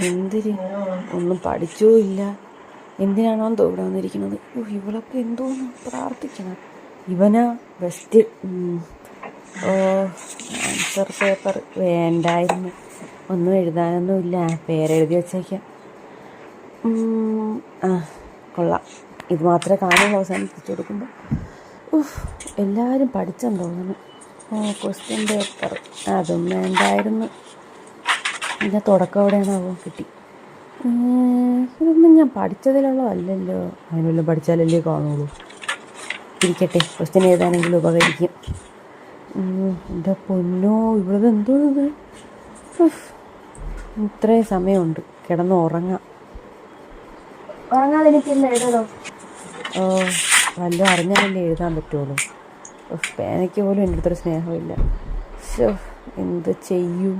എന്തിന് ഒന്നും പഠിച്ചോ ഇല്ല. എന്തിനാണോ ഇവിടെ വന്നിരിക്കുന്നത്? ഇവളൊക്കെ എന്തോന്ന് പ്രാർത്ഥിക്കണം. ഇവനാ ബെസ്റ്റ്. ആൻസർ പേപ്പർ വേണ്ടായിരുന്നു. ഒന്നും എഴുതാനൊന്നുമില്ല. പേരെഴുതി വച്ചേക്കാം. കൊള്ളാം. ഇത് മാത്രമേ കാണുള്ളൂ അവസാനിപ്പിച്ചു കൊടുക്കുമ്പോൾ. എല്ലാവരും പഠിച്ചെന്ന് തോന്നുന്നു. ക്വസ്റ്റ്യൻ പേപ്പർ അതും വേണ്ടായിരുന്നു. പിന്നെ തുടക്കം എവിടെയാണാവോ കിട്ടി. ഇതൊന്നും ഞാൻ പഠിച്ചതിലുള്ളതല്ലല്ലോ. അതിനെല്ലാം പഠിച്ചാലല്ലേ കാണുള്ളൂ. ഇരിക്കട്ടെ, ക്വസ്റ്റ്യൻ എഴുതാനെങ്കിലും ഉപകരിക്കും. എൻ്റെ പൊന്നോ, ഇവിടുന്ന് എന്തോന്നത്? ഇത്രയും സമയമുണ്ട്, കിടന്ന് ഉറങ്ങാം. വല്ലതും അറിഞ്ഞാലല്ലേ എഴുതാൻ പറ്റുള്ളൂ. പേനയ്ക്ക് പോലും എൻ്റെ അടുത്തൊരു സ്നേഹമില്ല. എന്ത് ചെയ്യും?